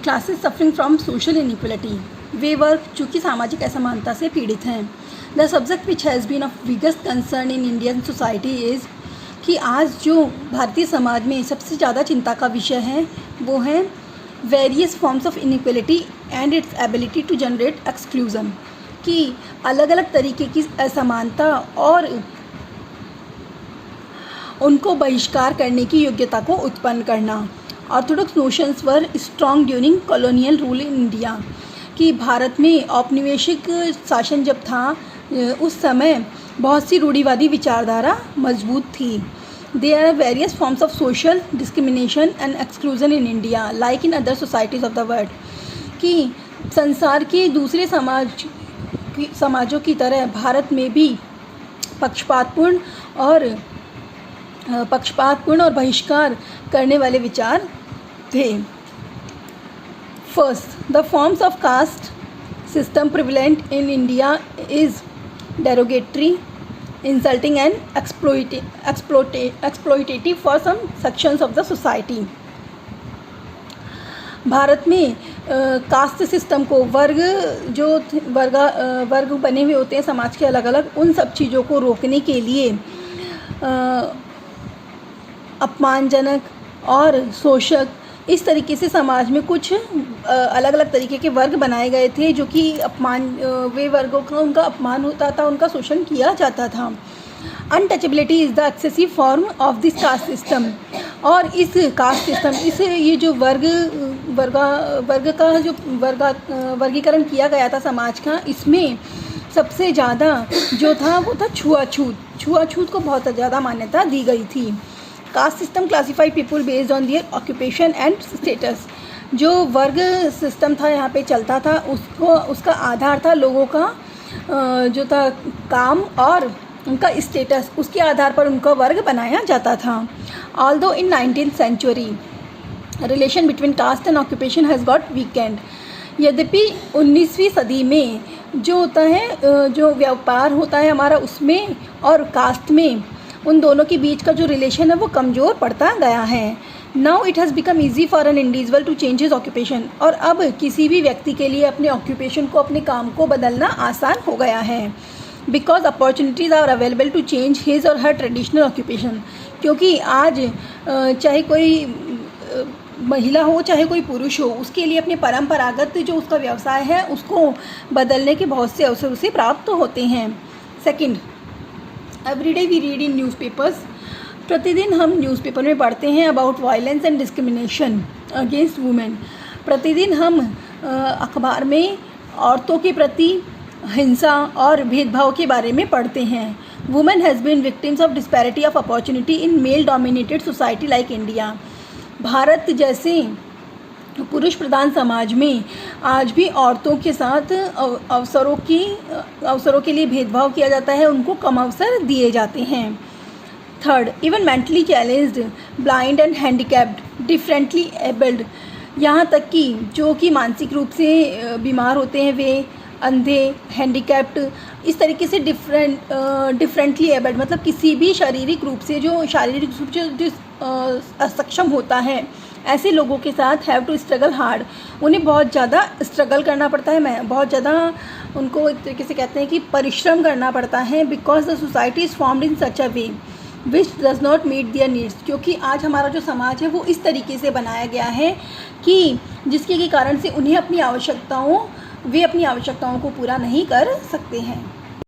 Classes suffering from social inequality, वे वर्ग जो कि सामाजिक असमानता से पीड़ित हैं। The subject which has been of biggest concern in Indian society is कि आज जो भारतीय समाज में सबसे ज़्यादा चिंता का विषय है वो है various forms of inequality and its ability to generate exclusion, कि अलग अलग तरीके की असमानता और उनको बहिष्कार करने की योग्यता को उत्पन्न करना। Orthodox notions were strong during colonial rule in India, कि भारत में औपनिवेशिक शासन जब था उस समय बहुत सी रूढ़िवादी विचारधारा मजबूत थी। There are various forms of social discrimination and exclusion in India like in other societies of the world, कि संसार के दूसरे समाजों की तरह भारत में भी पक्षपातपूर्ण और बहिष्कार करने वाले विचार थे। First, the forms of caste system prevalent in India is derogatory, insulting and exploitative for some sections of the society. Bharat में कास्ट सिस्टम को वर्ग बने हुए होते हैं समाज के अलग अलग, उन सब चीज़ों को रोकने के लिए अपमानजनक और शोषक इस तरीके से समाज में कुछ अलग अलग तरीके के वर्ग बनाए गए थे जो कि वे वर्गों का उनका अपमान होता था, उनका शोषण किया जाता था। Untouchability is the excessive form of this caste system, और इस कास्ट सिस्टम ये जो वर्ग का जो वर्गीकरण किया गया था समाज का, इसमें सबसे ज़्यादा जो था वो था छुआछूत को बहुत ज़्यादा मान्यता दी गई थी। Caste system classify people based on their occupation and status, जो वर्ग सिस्टम था यहाँ पे चलता था उसका आधार था लोगों का जो था काम और उनका स्टेटस, उसके आधार पर उनका वर्ग बनाया जाता था। Although in 19th century relation between caste and occupation has got weakened, यद्यपि 19वीं सदी में जो होता है जो व्यापार होता है हमारा उसमें और कास्ट में उन दोनों के बीच का जो रिलेशन है वो कमज़ोर पड़ता गया है। Now it has become easy for an individual to change his occupation, और अब किसी भी व्यक्ति के लिए अपने ऑक्यूपेशन को, अपने काम को बदलना आसान हो गया है। Because opportunities are available to change his और हर ट्रेडिशनल ऑक्यूपेशन, क्योंकि आज चाहे कोई महिला हो चाहे कोई पुरुष हो, उसके लिए अपने परंपरागत जो उसका व्यवसाय है उसको बदलने के बहुत से अवसर उसे प्राप्त होते हैं। Second, everyday we read in newspapers, प्रतिदिन हम न्यूज़पेपर में पढ़ते हैं about violence and discrimination against women. प्रतिदिन हम अखबार में औरतों के प्रति हिंसा और भेदभाव के बारे में पढ़ते हैं। Women has been victims of disparity of opportunity in male dominated society like India, भारत जैसे पुरुष प्रधान समाज में आज भी औरतों के साथ अवसरों के लिए भेदभाव किया जाता है, उनको कम अवसर दिए जाते हैं। Third, even mentally challenged, blind and handicapped, differently abled, यहाँ तक कि जो कि मानसिक रूप से बीमार होते हैं वे अंधे, हैंडीकैप्ड, इस तरीके से डिफरेंटली एबल्ड मतलब किसी भी शारीरिक रूप से जो असक्षम होता है, ऐसे लोगों के साथ हैव टू स्ट्रगल हार्ड, उन्हें बहुत ज़्यादा स्ट्रगल करना पड़ता है, बहुत ज़्यादा उनको एक तरीके से कहते हैं कि परिश्रम करना पड़ता है। Because the society is formed in such a way which does not meet their needs, क्योंकि आज हमारा जो समाज है वो इस तरीके से बनाया गया है कि जिसके कारण से वे अपनी आवश्यकताओं को पूरा नहीं कर सकते हैं।